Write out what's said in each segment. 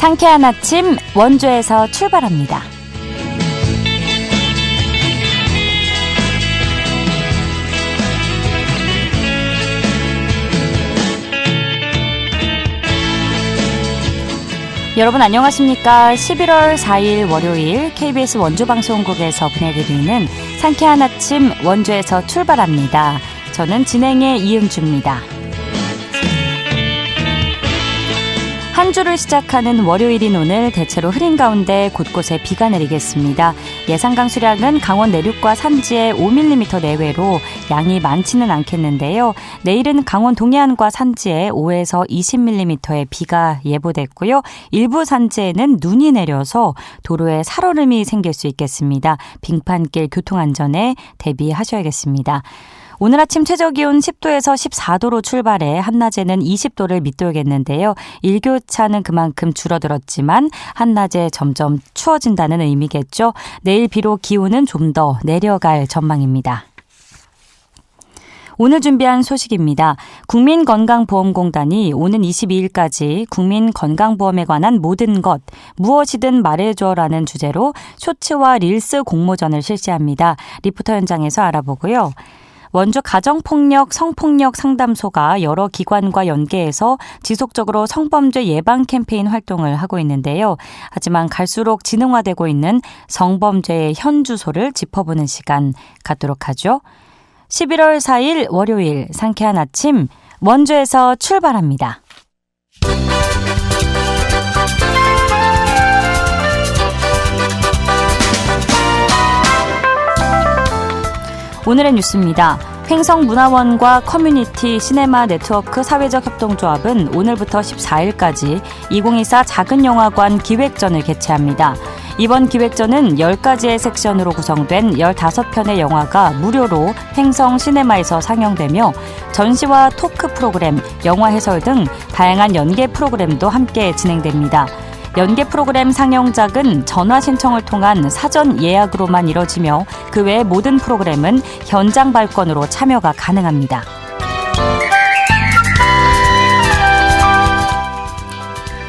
상쾌한 아침 원주에서 출발합니다. 여러분 안녕하십니까? 11월 4일 월요일 KBS 원주방송국에서 보내드리는 상쾌한 아침 원주에서 출발합니다. 저는 진행의 이은주입니다. 한 주를 시작하는 월요일인 오늘 대체로 흐린 가운데 곳곳에 비가 내리겠습니다. 예상 강수량은 강원 내륙과 산지에 5mm 내외로 양이 많지는 않겠는데요. 내일은 강원 동해안과 산지에 5에서 20mm의 비가 예보됐고요. 일부 산지에는 눈이 내려서 도로에 살얼음이 생길 수 있겠습니다. 빙판길 교통안전에 대비하셔야겠습니다. 오늘 아침 최저기온 10도에서 14도로 출발해 한낮에는 20도를 밑돌겠는데요. 일교차는 그만큼 줄어들었지만 한낮에 점점 추워진다는 의미겠죠. 내일 비록 기온은 좀 더 내려갈 전망입니다. 오늘 준비한 소식입니다. 국민건강보험공단이 오는 22일까지 국민건강보험에 관한 모든 것, 무엇이든 말해줘라는 주제로 쇼츠와 릴스 공모전을 실시합니다. 리포터 현장에서 알아보고요. 원주 가정폭력, 성폭력 상담소가 여러 기관과 연계해서 지속적으로 성범죄 예방 캠페인 활동을 하고 있는데요. 하지만 갈수록 진흥화되고 있는 성범죄의 현주소를 짚어보는 시간 갖도록 하죠. 11월 4일 월요일 상쾌한 아침 원주에서 출발합니다. 오늘의 뉴스입니다. 횡성문화원과 커뮤니티 시네마 네트워크 사회적 협동조합은 오늘부터 14일까지 2024 작은 영화관 기획전을 개최합니다. 이번 기획전은 10가지의 섹션으로 구성된 15편의 영화가 무료로 횡성 시네마에서 상영되며 전시와 토크 프로그램, 영화 해설 등 다양한 연계 프로그램도 함께 진행됩니다. 연계 프로그램 상영작은 전화 신청을 통한 사전 예약으로만 이뤄지며 그 외의 모든 프로그램은 현장 발권으로 참여가 가능합니다.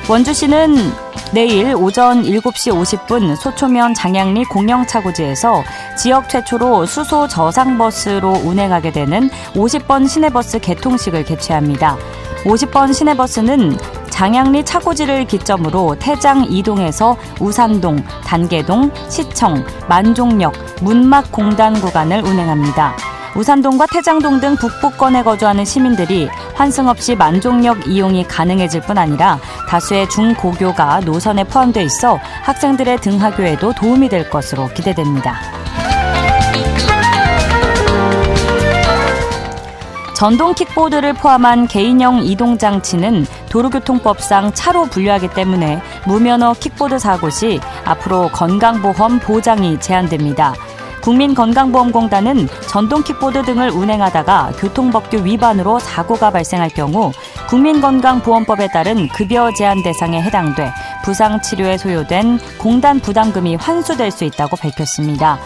원주시는 내일 오전 7시 50분 소초면 장양리 공영차고지에서 지역 최초로 수소 저상버스로 운행하게 되는 50번 시내버스 개통식을 개최합니다. 50번 시내버스는 장양리 차고지를 기점으로 태장 이동에서 우산동, 단계동, 시청, 만종역, 문막공단 구간을 운행합니다. 우산동과 태장동 등 북부권에 거주하는 시민들이 환승 없이 만종역 이용이 가능해질 뿐 아니라 다수의 중고교가 노선에 포함돼 있어 학생들의 등하교에도 도움이 될 것으로 기대됩니다. 전동 킥보드를 포함한 개인형 이동장치는 도로교통법상 차로 분류하기 때문에 무면허 킥보드 사고 시 앞으로 건강보험 보장이 제한됩니다. 국민건강보험공단은 전동 킥보드 등을 운행하다가 교통법규 위반으로 사고가 발생할 경우 국민건강보험법에 따른 급여 제한 대상에 해당돼 부상치료에 소요된 공단 부담금이 환수될 수 있다고 밝혔습니다.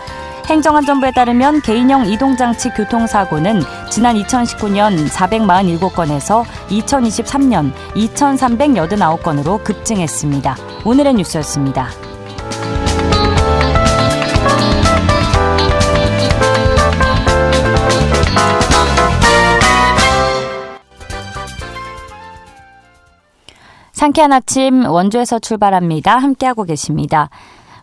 행정안전부에 따르면 개인형 이동장치 교통사고는 지난 2019년 447건에서 2023년 2389건으로 급증했습니다. 오늘의 뉴스였습니다. 상쾌한 아침 원주에서 출발합니다. 함께하고 계십니다.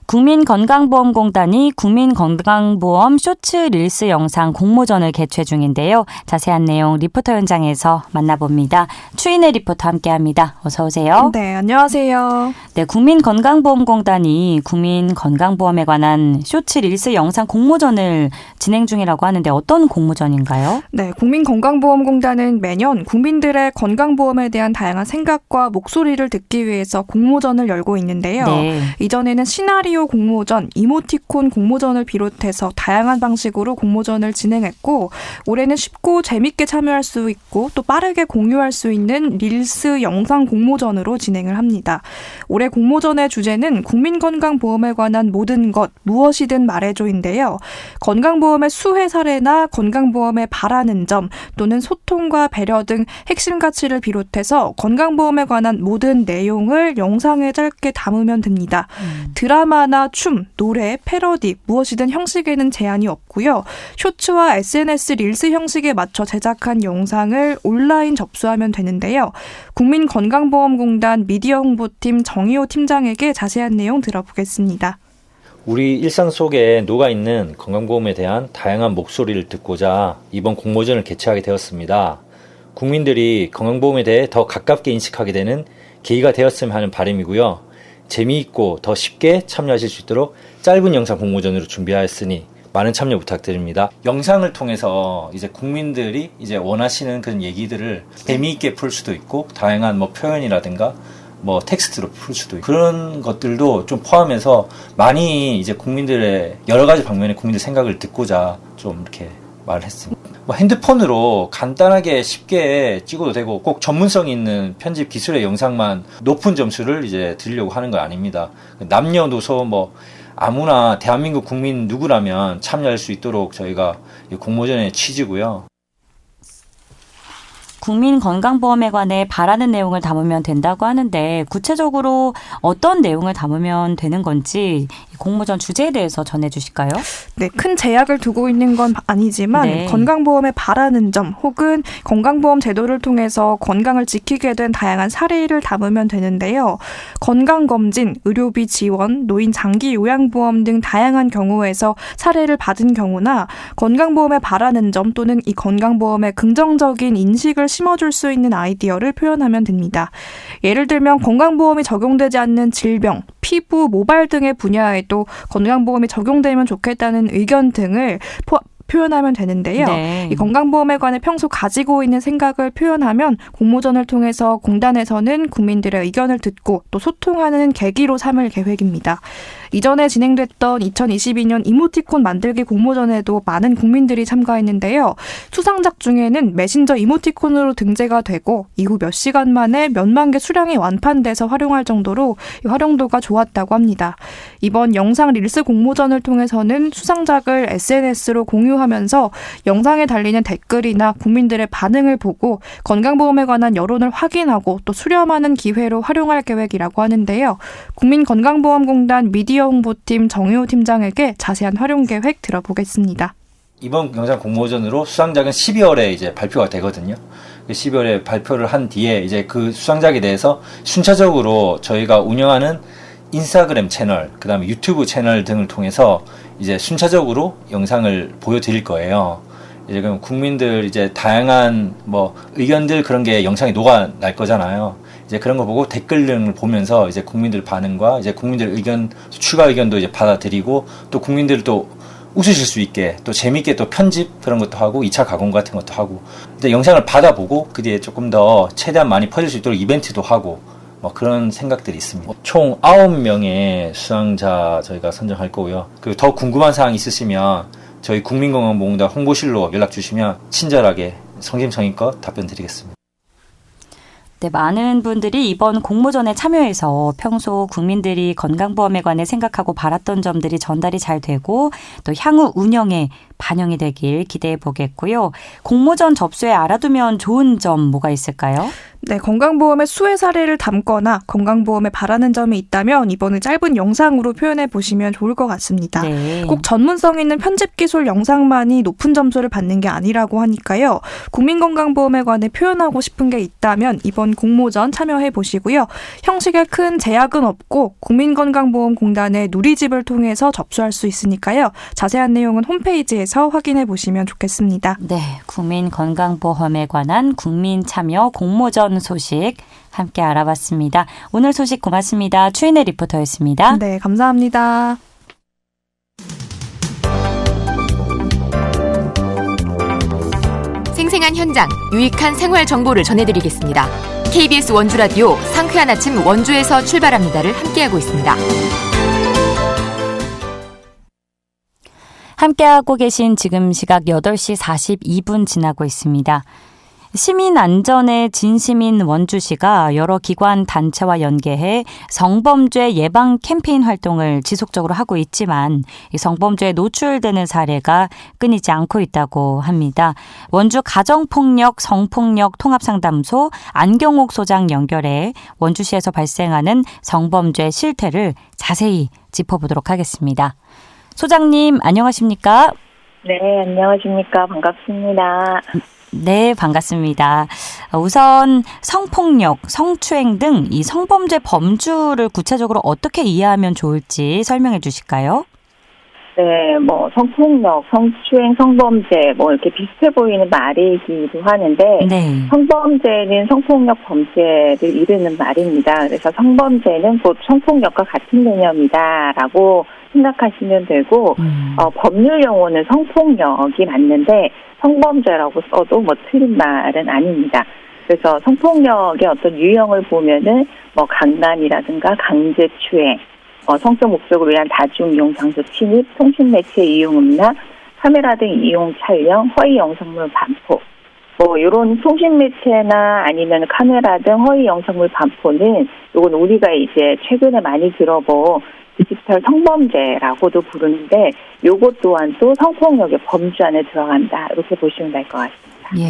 국민건강보험공단이 국민건강보험 쇼츠 릴스 영상 공모전을 개최 중인데요. 자세한 내용 리포터 현장에서 만나봅니다. 추인혜 리포터 함께합니다. 어서 오세요. 네, 안녕하세요. 네, 국민건강보험공단이 국민건강보험에 관한 쇼츠 릴스 영상 공모전을 진행 중이라고 하는데 어떤 공모전인가요? 네, 국민건강보험공단은 매년 국민들의 건강보험에 대한 다양한 생각과 목소리를 듣기 위해서 공모전을 열고 있는데요. 네. 이전에는 시나리오 오디오 공모전, 이모티콘 공모전을 비롯해서 다양한 방식으로 공모전을 진행했고 올해는 쉽고 재밌게 참여할 수 있고 또 빠르게 공유할 수 있는 릴스 영상 공모전으로 진행을 합니다. 올해 공모전의 주제는 국민건강보험에 관한 모든 것, 무엇이든 말해줘인데요. 건강보험의 수혜 사례나 건강보험에 바라는 점 또는 소통과 배려 등 핵심 가치를 비롯해서 건강보험에 관한 모든 내용을 영상에 짧게 담으면 됩니다. 드라마나 춤, 노래, 패러디 무엇이든 형식에는 제한이 없고요. 쇼츠와 SNS 릴스 형식에 맞춰 제작한 영상을 온라인 접수하면 되는데요. 국민건강보험공단 미디어 홍보팀 정희호 팀장에게 자세한 내용 들어보겠습니다. 우리 일상 속에 녹아있는 건강보험에 대한 다양한 목소리를 듣고자 이번 공모전을 개최하게 되었습니다. 국민들이 건강보험에 대해 더 가깝게 인식하게 되는 계기가 되었으면 하는 바람이고요. 재미있고 더 쉽게 참여하실 수 있도록 짧은 영상 공모전으로 준비하였으니 많은 참여 부탁드립니다. 영상을 통해서 이제 국민들이 이제 원하시는 그런 얘기들을 재미있게 풀 수도 있고 다양한 뭐 표현이라든가 뭐 텍스트로 풀 수도 있고 그런 것들도 좀 포함해서 많이 이제 국민들의 여러 가지 방면의 국민들 생각을 듣고자 좀 이렇게 말을 했습니다. 뭐 핸드폰으로 간단하게 쉽게 찍어도 되고 꼭 전문성 있는 편집 기술의 영상만 높은 점수를 이제 드리려고 하는 건 아닙니다. 남녀노소 뭐 아무나 대한민국 국민 누구라면 참여할 수 있도록 저희가 공모전의 취지고요. 국민건강보험에 관해 바라는 내용을 담으면 된다고 하는데 구체적으로 어떤 내용을 담으면 되는 건지 공모전 주제에 대해서 전해주실까요? 네, 큰 제약을 두고 있는 건 아니지만 네. 건강보험에 바라는 점 혹은 건강보험 제도를 통해서 건강을 지키게 된 다양한 사례를 담으면 되는데요. 건강검진, 의료비 지원, 노인 장기 요양보험 등 다양한 경우에서 사례를 받은 경우나 건강보험에 바라는 점 또는 이 건강보험에 긍정적인 인식을 심어줄 수 있는 아이디어를 표현하면 됩니다. 예를 들면 건강보험이 적용되지 않는 질병, 피부, 모발 등의 분야에도 건강보험이 적용되면 좋겠다는 의견 등을 표현하면 되는데요. 네. 이 건강보험에 관해 평소 가지고 있는 생각을 표현하면 공모전을 통해서 공단에서는 국민들의 의견을 듣고 또 소통하는 계기로 삼을 계획입니다. 이전에 진행됐던 2022년 이모티콘 만들기 공모전에도 많은 국민들이 참가했는데요. 수상작 중에는 메신저 이모티콘으로 등재가 되고 이후 몇 시간 만에 몇만 개 수량이 완판돼서 활용할 정도로 활용도가 좋았다고 합니다. 이번 영상 릴스 공모전을 통해서는 수상작을 SNS로 공유하면서 영상에 달리는 댓글이나 국민들의 반응을 보고 건강보험에 관한 여론을 확인하고 또 수렴하는 기회로 활용할 계획이라고 하는데요. 국민건강보험공단 미디어 홍보팀 정희호 팀장에게 자세한 활용 계획 들어보겠습니다. 이번 영상 공모전으로 수상작은 12월에 이제 발표가 되거든요. 12월에 발표를 한 뒤에 이제 그 수상작에 대해서 순차적으로 저희가 운영하는 인스타그램 채널, 그 다음에 유튜브 채널 등을 통해서 이제 순차적으로 영상을 보여드릴 거예요. 이제 그럼 국민들 이제 다양한 뭐 의견들 그런 게 영상에 녹아날 거잖아요. 이제 그런 거 보고 댓글 등을 보면서 이제 국민들 반응과 이제 국민들 의견, 추가 의견도 이제 받아들이고 또 국민들을 또 웃으실 수 있게 또 재밌게 또 편집 그런 것도 하고 2차 가공 같은 것도 하고 이제 영상을 받아보고 그 뒤에 조금 더 최대한 많이 퍼질 수 있도록 이벤트도 하고 뭐 그런 생각들이 있습니다. 총 9명의 수상자 저희가 선정할 거고요. 그리고 더 궁금한 사항 있으시면 저희 국민건강보험공단 홍보실로 연락 주시면 친절하게 성심성의껏 답변 드리겠습니다. 네, 많은 분들이 이번 공모전에 참여해서 평소 국민들이 건강보험에 관해 생각하고 바랐던 점들이 전달이 잘 되고 또 향후 운영에 반영이 되길 기대해 보겠고요. 공모전 접수에 알아두면 좋은 점 뭐가 있을까요? 네, 건강보험의 수혜 사례를 담거나 건강보험에 바라는 점이 있다면 이번에 짧은 영상으로 표현해 보시면 좋을 것 같습니다. 네. 꼭 전문성 있는 편집 기술 영상만이 높은 점수를 받는 게 아니라고 하니까요. 국민건강보험에 관해 표현하고 싶은 게 있다면 이번 공모전 참여해 보시고요. 형식에 큰 제약은 없고 국민건강보험공단의 누리집을 통해서 접수할 수 있으니까요. 자세한 내용은 홈페이지에서 확인해 보시면 좋겠습니다. 네, 국민건강보험에 관한 국민참여 공모전 소식 함께 알아봤습니다. 오늘 소식 고맙습니다. 추인혜 리포터였습니다. 네, 감사합니다. 생생한 현장, 유익한 생활 정보를 전해드리겠습니다. KBS 원주라디오 상쾌한 아침 원주에서 출발합니다를 함께하고 있습니다. 함께하고 계신 지금 시각 8시 42분 지나고 있습니다. 시민 안전에 진심인 원주시가 여러 기관 단체와 연계해 성범죄 예방 캠페인 활동을 지속적으로 하고 있지만 이 성범죄에 노출되는 사례가 끊이지 않고 있다고 합니다. 원주 가정폭력 성폭력 통합상담소 안경옥 소장 연결해 원주시에서 발생하는 성범죄 실태를 자세히 짚어보도록 하겠습니다. 소장님 안녕하십니까? 네, 안녕하십니까. 반갑습니다. 네, 반갑습니다. 우선 성폭력, 성추행 등 이 성범죄 범주를 구체적으로 어떻게 이해하면 좋을지 설명해 주실까요? 네, 성폭력, 성추행, 성범죄, 이렇게 비슷해 보이는 말이기도 하는데, 네. 성범죄는 성폭력 범죄를 이르는 말입니다. 그래서 성범죄는 곧 성폭력과 같은 개념이다라고 생각하시면 되고, 법률 용어는 성폭력이 맞는데, 성범죄라고 써도 틀린 말은 아닙니다. 그래서 성폭력의 어떤 유형을 보면은 강간이라든가 강제추행, 성적 목적을 위한 다중이용 장소 침입, 통신매체 이용 음란, 카메라 등 이용 촬영, 허위 영상물 반포. 이런 통신매체나 아니면 카메라 등 허위 영상물 반포는 요건 우리가 이제 최근에 많이 들어본 디지털 성범죄라고도 부르는데 요것 또한 또 성폭력의 범주 안에 들어간다. 이렇게 보시면 될 것 같습니다. 예.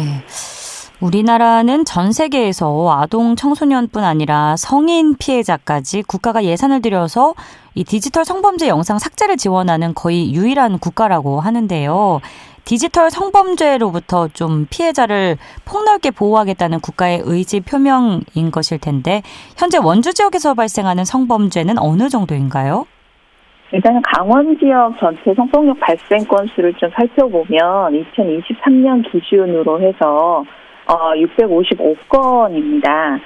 우리나라는 전 세계에서 아동 청소년뿐 아니라 성인 피해자까지 국가가 예산을 들여서 이 디지털 성범죄 영상 삭제를 지원하는 거의 유일한 국가라고 하는데요. 디지털 성범죄로부터 좀 피해자를 폭넓게 보호하겠다는 국가의 의지 표명인 것일 텐데 현재 원주 지역에서 발생하는 성범죄는 어느 정도인가요? 일단 강원 지역 전체 성폭력 발생 건수를 좀 살펴보면 2023년 기준으로 해서 655건입니다.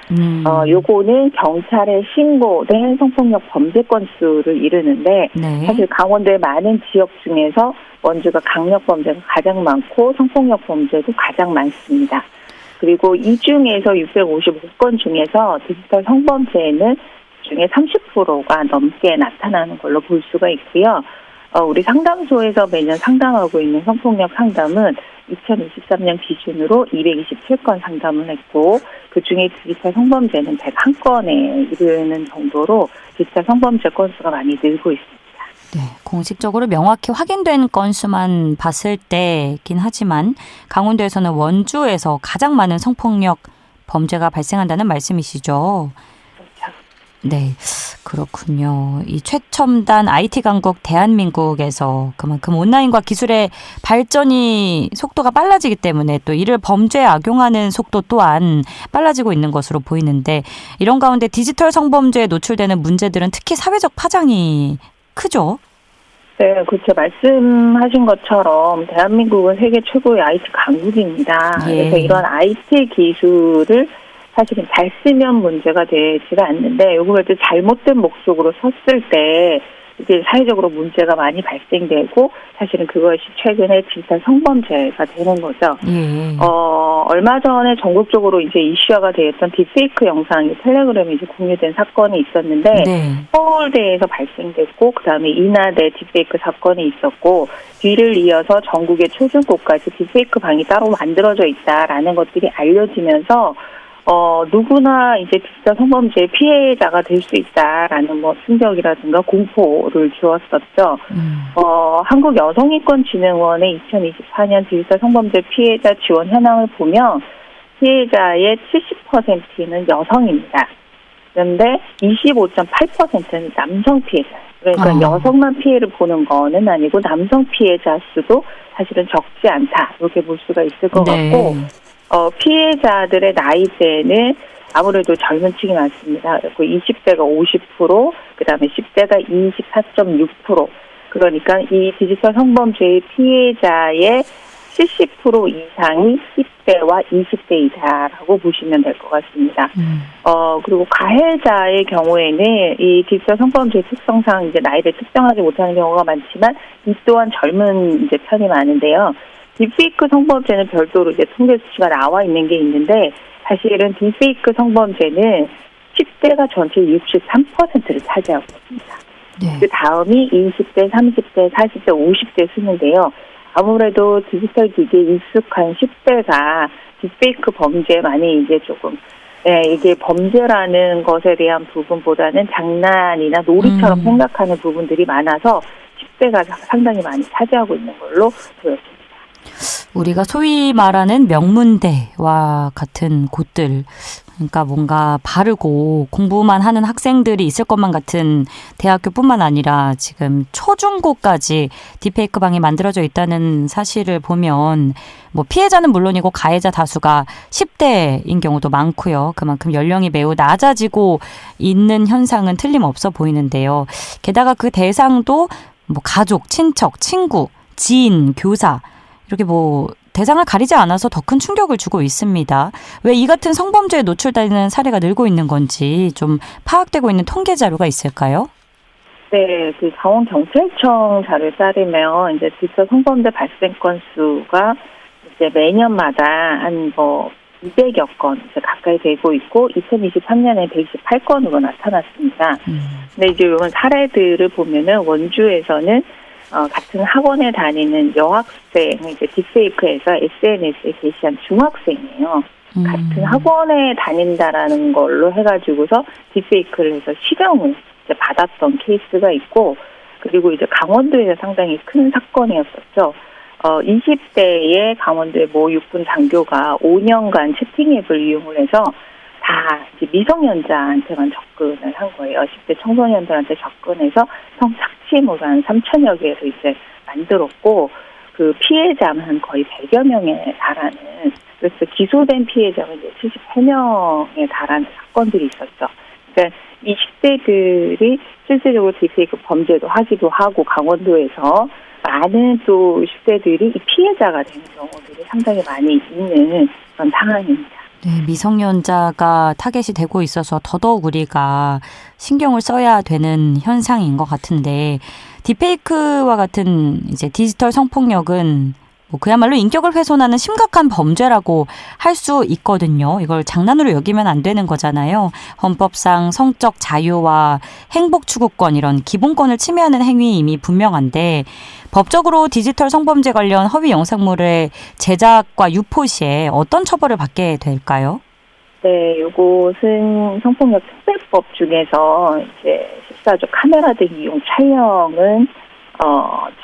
요거는 경찰에 신고된 성폭력 범죄 건수를 이르는데 네. 사실 강원도의 많은 지역 중에서 원주가 강력 범죄가 가장 많고 성폭력 범죄도 가장 많습니다. 그리고 이 중에서 655건 중에서 디지털 성범죄에는 중에 30%가 넘게 나타나는 걸로 볼 수가 있고요. 우리 상담소에서 매년 상담하고 있는 성폭력 상담은 2023년 기준으로 227건 상담을 했고 그중에 디지털 성범죄는 101건에 이르는 정도로 디지털 성범죄 건수가 많이 늘고 있습니다. 네, 공식적으로 명확히 확인된 건수만 봤을 때긴 하지만 강원도에서는 원주에서 가장 많은 성폭력 범죄가 발생한다는 말씀이시죠? 네, 그렇군요. 이 최첨단 IT 강국 대한민국에서 그만큼 온라인과 기술의 발전이 속도가 빨라지기 때문에 또 이를 범죄에 악용하는 속도 또한 빨라지고 있는 것으로 보이는데 이런 가운데 디지털 성범죄에 노출되는 문제들은 특히 사회적 파장이 크죠? 네, 그렇죠. 말씀하신 것처럼 대한민국은 세계 최고의 IT 강국입니다. 예. 그래서 이런 IT 기술을 사실은 잘 쓰면 문제가 되지가 않는데 요금을 또 잘못된 목적으로 썼을 때 이제 사회적으로 문제가 많이 발생되고 사실은 그것이 최근에 디지털 성범죄가 되는 거죠. 예. 얼마 전에 전국적으로 이제 이슈화가 되었던 딥페이크 영상이 텔레그램에 이제 공유된 사건이 있었는데 네. 서울대에서 발생됐고 그다음에 인하대 딥페이크 사건이 있었고 뒤를 이어서 전국의 초중고까지 딥페이크 방이 따로 만들어져 있다라는 것들이 알려지면서 누구나 이제 디지털 성범죄의 피해자가 될 수 있다라는 충격이라든가 공포를 주었었죠. 한국여성인권진흥원의 2024년 디지털 성범죄 피해자 지원 현황을 보면 피해자의 70%는 여성입니다. 그런데 25.8%는 남성 피해자예요. 그러니까 여성만 피해를 보는 거는 아니고 남성 피해자 수도 사실은 적지 않다. 이렇게 볼 수가 있을 것 네. 같고 피해자들의 나이대는 아무래도 젊은 층이 많습니다. 그리고 20대가 50%, 그다음에 10대가 24.6%. 그러니까 이 디지털 성범죄의 피해자의 70% 이상이 10대와 20대이다라고 보시면 될 것 같습니다. 그리고 가해자의 경우에는 이 디지털 성범죄 특성상 이제 나이를 특정하지 못하는 경우가 많지만 이 또한 젊은 이제 편이 많은데요. 딥페이크 성범죄는 별도로 이제 통계 수치가 나와 있는 게 있는데 사실은 딥페이크 성범죄는 10대가 전체 63%를 차지하고 있습니다. 네. 그 다음이 20대, 30대, 40대, 50대 수는데요. 아무래도 디지털 기기에 익숙한 10대가 딥페이크 범죄에 많이 이제 조금 이게 범죄라는 것에 대한 부분보다는 장난이나 놀이처럼 생각하는 부분들이 많아서 10대가 상당히 많이 차지하고 있는 걸로 보였습니다. 우리가 소위 말하는 명문대와 같은 곳들, 그러니까 뭔가 바르고 공부만 하는 학생들이 있을 것만 같은 대학교뿐만 아니라 지금 초중고까지 딥페이크 방이 만들어져 있다는 사실을 보면 뭐 피해자는 물론이고 가해자 다수가 10대인 경우도 많고요. 그만큼 연령이 매우 낮아지고 있는 현상은 틀림없어 보이는데요. 게다가 그 대상도 뭐 가족, 친척, 친구, 지인, 교사 이렇게 뭐 대상을 가리지 않아서 더 큰 충격을 주고 있습니다. 왜 이 같은 성범죄에 노출되는 사례가 늘고 있는 건지 좀 파악되고 있는 통계 자료가 있을까요? 네, 그 강원경찰청 자료에 따르면 이제 디지털 성범죄 발생 건수가 이제 매년마다 한 200여 건 이제 가까이 되고 있고 2023년에 128건으로 나타났습니다. 근데 이제 이런 사례들을 보면은 원주에서는 같은 학원에 다니는 여학생, 이제 딥페이크에서 SNS에 게시한 중학생이에요. 같은 학원에 다닌다라는 걸로 해가지고서 딥페이크를 해서 실형을 이제 받았던 케이스가 있고, 그리고 이제 강원도에서 상당히 큰 사건이었었죠. 20대의 강원도의 모 육군 장교가 5년간 채팅 앱을 이용을 해서 다 이제 미성년자한테만 접근을 한 거예요. 10대 청소년들한테 접근해서 성착취물 한 3천여 개를 이제 만들었고, 그 피해자만 거의 100여 명에 달하는, 그래서 기소된 피해자는 이제 78명에 달하는 사건들이 있었죠. 그러니까 이 10대들이 실질적으로 딥페이크 범죄도 하기도 하고, 강원도에서 많은 또 10대들이 이 피해자가 되는 경우들이 상당히 많이 있는 그런 상황입니다. 네, 미성년자가 타겟이 되고 있어서 더더욱 우리가 신경을 써야 되는 현상인 것 같은데, 딥페이크와 같은 이제 디지털 성폭력은 뭐 그야말로 인격을 훼손하는 심각한 범죄라고 할 수 있거든요. 이걸 장난으로 여기면 안 되는 거잖아요. 헌법상 성적 자유와 행복 추구권 이런 기본권을 침해하는 행위 이미 분명한데, 법적으로 디지털 성범죄 관련 허위 영상물의 제작과 유포 시에 어떤 처벌을 받게 될까요? 네, 요것은 성폭력 특별법 중에서 이제 14조 카메라 등 이용 촬영은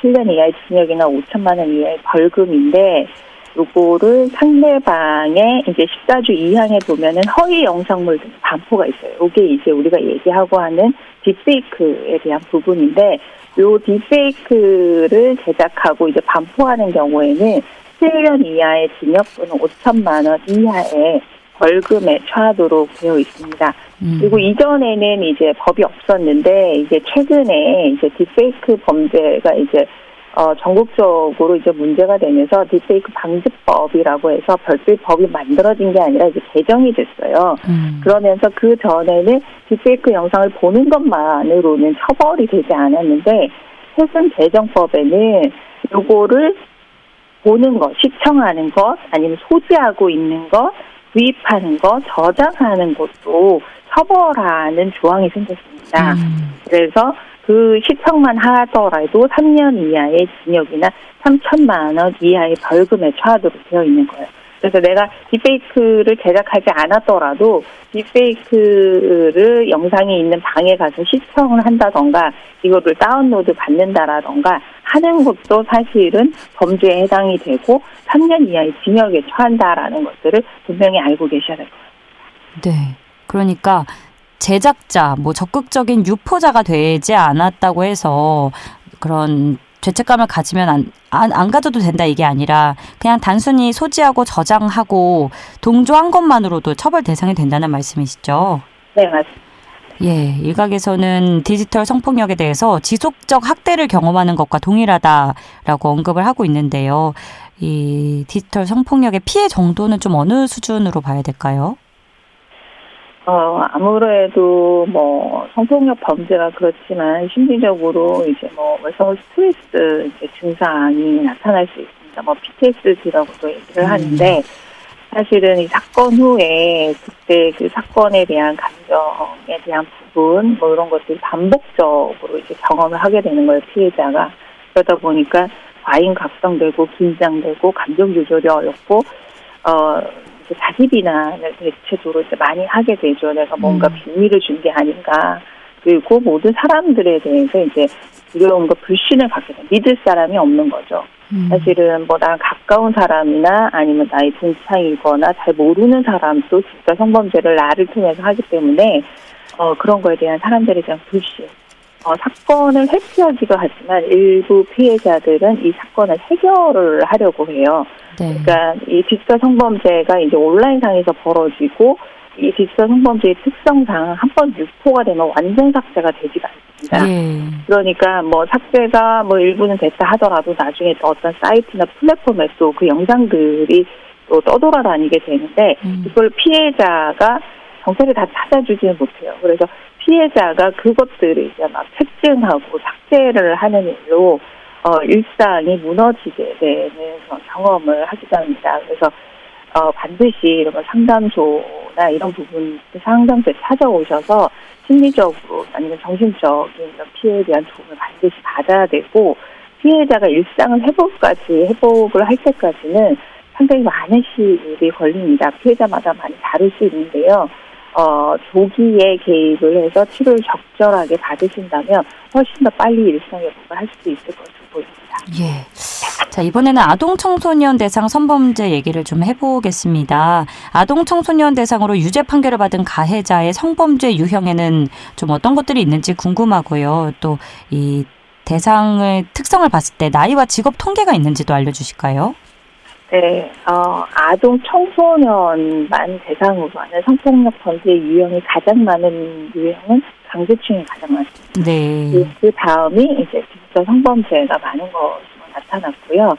7년 이하의 징역이나 5천만 원 이하의 벌금인데, 요거를 상대방의 이제 14조 2항에 보면은 허위 영상물 등 반포가 있어요. 요게 이제 우리가 얘기하고 하는 딥페이크에 대한 부분인데, 요 딥페이크를 제작하고 이제 반포하는 경우에는 7년 이하의 징역 또는 5천만 원 이하의 벌금에 처하도록 되어 있습니다. 그리고 이전에는 이제 법이 없었는데, 이제 최근에 이제 딥페이크 범죄가 이제 전국적으로 이제 문제가 되면서 딥페이크 방지법이라고 해서 별도의 법이 만들어진 게 아니라 이제 개정이 됐어요. 그러면서 그 전에는 딥페이크 영상을 보는 것만으로는 처벌이 되지 않았는데, 최근 개정법에는 요거를 보는 것, 시청하는 것, 아니면 소지하고 있는 것, 구입하는 것, 저장하는 것도 처벌하는 조항이 생겼습니다. 그래서 그 시청만 하더라도 3년 이하의 징역이나 3천만 원 이하의 벌금에 처하도록 되어 있는 거예요. 그래서 내가 딥페이크를 제작하지 않았더라도 딥페이크를 영상이 있는 방에 가서 시청을 한다던가 이거를 다운로드 받는다라던가 하는 것도 사실은 범죄에 해당이 되고 3년 이하의 징역에 처한다라는 것들을 분명히 알고 계셔야 될 것 같습니다. 네, 그러니까 제작자, 뭐 적극적인 유포자가 되지 않았다고 해서 그런 죄책감을 가지면 안 가져도 된다 이게 아니라 그냥 단순히 소지하고 저장하고 동조한 것만으로도 처벌 대상이 된다는 말씀이시죠? 네, 맞습니다. 예, 일각에서는 디지털 성폭력에 대해서 지속적 학대를 경험하는 것과 동일하다라고 언급을 하고 있는데요. 이 디지털 성폭력의 피해 정도는 좀 어느 수준으로 봐야 될까요? 아무래도 성폭력 범죄가 그렇지만 심리적으로 이제 외성 스트레스 이제 증상이 나타날 수 있습니다. PTSD라고도 얘기를 하는데, 사실은 이 사건 후에 그때 그 사건에 대한 감정에 대한 부분 뭐 이런 것들이 반복적으로 이제 경험을 하게 되는 거예요, 피해자가. 그러다 보니까 과잉 각성되고 긴장되고 감정 조절이 어렵고 이제 자기 비난을 대체적으로 이제 많이 하게 되죠. 내가 뭔가 비밀을 준 게 아닌가. 그리고 모든 사람들에 대해서 이제 두려움과 불신을 갖게 돼. 믿을 사람이 없는 거죠. 사실은 뭐 나랑 가까운 사람이나 아니면 나의 동창이거나 잘 모르는 사람도 진짜 성범죄를 나를 통해서 하기 때문에 그런 거에 대한 사람들에 대한 불신. 사건을 회피하기도 하지만 일부 피해자들은 이 사건을 해결을 하려고 해요. 네. 그러니까 이 빅터 성범죄가 이제 온라인상에서 벌어지고 이 빅터 성범죄의 특성상 한 번 유포가 되면 완전 삭제가 되지가 않습니다. 예. 그러니까 뭐 삭제가 뭐 일부는 됐다 하더라도 나중에 또 어떤 사이트나 플랫폼에 또 그 영상들이 또 떠돌아다니게 되는데 이걸 피해자가 정체를 다 찾아주지는 못해요. 그래서 피해자가 그것들을 이제 막 특징하고 삭제를 하는 일로 일상이 무너지게 되는 그런 경험을 하기도 합니다. 그래서 반드시 이런 상담소나 이런 부분 상담소에 찾아오셔서 심리적으로 아니면 정신적인 이런 피해에 대한 도움을 반드시 받아야 되고 피해자가 일상을 회복을 할 때까지는 상당히 많은 시일이 걸립니다. 피해자마다 많이 다를 수 있는데요. 조기에 개입을 해서 치료를 적절하게 받으신다면 훨씬 더 빨리 일상 회복을 할 수 있을 것으로 보입니다. 예. 자, 이번에는 아동 청소년 대상 성범죄 얘기를 좀 해보겠습니다. 아동 청소년 대상으로 유죄 판결을 받은 가해자의 성범죄 유형에는 좀 어떤 것들이 있는지 궁금하고요. 또 이 대상의 특성을 봤을 때 나이와 직업 통계가 있는지도 알려주실까요? 네, 아동 청소년만 대상으로 하는 성폭력 범죄 유형이 가장 많은 유형은 강제추행이 가장 많습니다. 네. 그 다음이 이제 빅터 성범죄가 많은 것으로 나타났고요.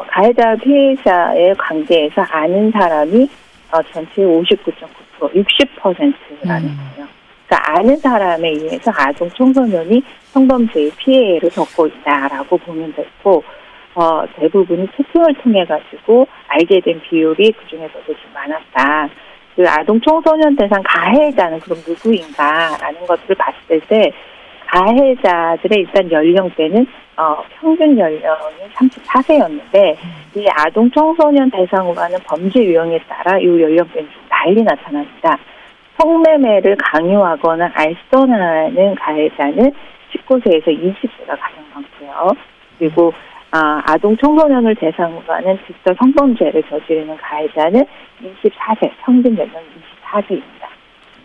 가해자 피해자의 관계에서 아는 사람이 전체의 59.9%, 60%라는 거예요. 그러니까 아는 사람에 의해서 아동 청소년이 성범죄의 피해를 겪고 있다라고 보면 되고 대부분이 채팅을 통해 가지고 알게 된 비율이 그 중에서도 좀 많았다. 그 아동 청소년 대상 가해자는 그럼 누구인가라는 것들을 봤을 때 가해자들의 일단 연령대는 평균 연령이 34세였는데 이 아동 청소년 대상으로 하는 범죄 유형에 따라 이 연령대는 좀 달리 나타납니다. 성매매를 강요하거나 알선하는 가해자는 19세에서 20세가 가장 많고요. 그리고 아동 청소년을 대상으로 하는 빅터 성범죄를 저지르는 가해자는 24세, 평균 연령이 24세입니다.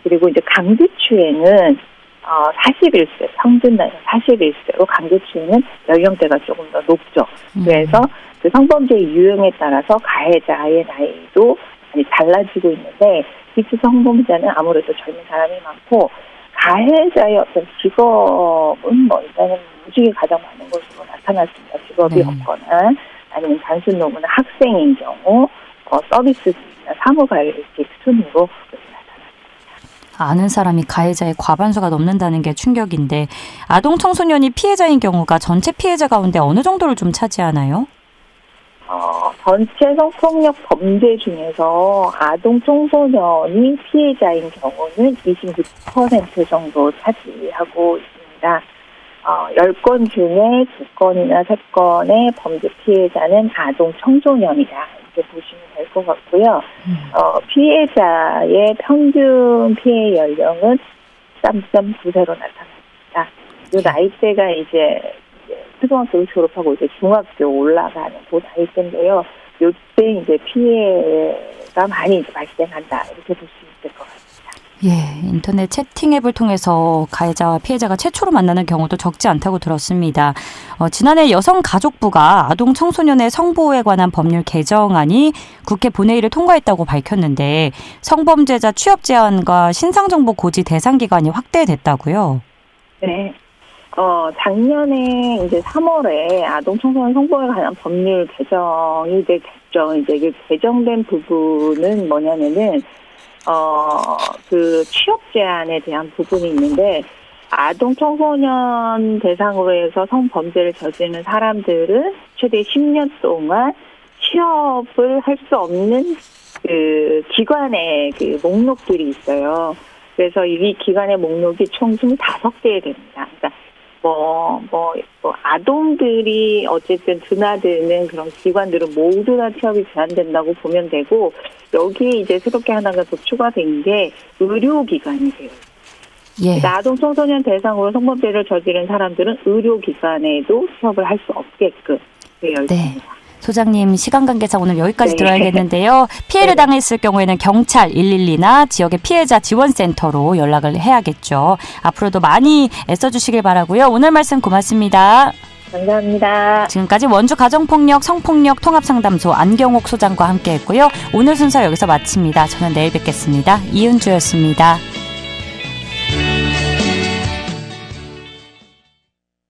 그리고 이제 강제추행은 41세, 평균 나이가 41세로 강제추행은 연령대가 조금 더 높죠. 그래서 그 성범죄의 유형에 따라서 가해자의 나이도 많이 달라지고 있는데 빅터 성범죄는 아무래도 젊은 사람이 많고 가해자의 어떤 직업은 뭐 일단은 무직이 가장 많은 것으로 나타났습니다. 직업이 없거나 아니면 단순 노무나 학생인 경우 서비스직이나 사무관리직 순으로 그렇게 나타났습니다. 아는 사람이 가해자의 과반수가 넘는다는 게 충격인데 아동 청소년이 피해자인 경우가 전체 피해자 가운데 어느 정도를 좀 차지하나요? 전체 성폭력 범죄 중에서 아동 청소년이 피해자인 경우는 26% 정도 차지하고 있습니다. 10건 중에 2건이나 3건의 범죄 피해자는 아동 청소년이다. 이렇게 보시면 될 것 같고요. 피해자의 평균 피해 연령은 13.9세로 나타납니다. 이 나이대가 이제 초등학교를 졸업하고 이제 중학교 올라가는 그 나이대인데요. 이때 이제 피해가 많이 발생한다. 이렇게 볼 수 있을 것 같습니다. 예, 인터넷 채팅 앱을 통해서 가해자와 피해자가 최초로 만나는 경우도 적지 않다고 들었습니다. 지난해 여성가족부가 아동 청소년의 성보호에 관한 법률 개정안이 국회 본회의를 통과했다고 밝혔는데 성범죄자 취업 제한과 신상정보 고지 대상 기간이 확대됐다고요? 네. 작년에 이제 3월에 아동 청소년 성보호에 관한 법률 개정이 이제 됐죠. 이제 이게 개정된 부분은 뭐냐면은, 그 취업 제한에 대한 부분이 있는데, 아동 청소년 대상으로 해서 성범죄를 저지르는 사람들은 최대 10년 동안 취업을 할 수 없는 그 기관의 그 목록들이 있어요. 그래서 이 기관의 목록이 총 25개 됩니다. 그러니까 아동들이 어쨌든 드나드는 그런 기관들은 모두 다 취업이 제한된다고 보면 되고, 여기에 이제 새롭게 하나가 더 추가된 게 의료기관이 돼요. 예. 아동 청소년 대상으로 성범죄를 저지른 사람들은 의료기관에도 취업을 할 수 없게끔 되어 있습니다. 네. 소장님, 시간 관계상 오늘 여기까지 네. 들어야겠는데요. 피해를 당했을 경우에는 경찰 112나 지역의 피해자 지원센터로 연락을 해야겠죠. 앞으로도 많이 애써주시길 바라고요. 오늘 말씀 고맙습니다. 감사합니다. 지금까지 원주 가정폭력 성폭력 통합상담소 안경옥 소장과 함께했고요. 오늘 순서 여기서 마칩니다. 저는 내일 뵙겠습니다. 이은주였습니다.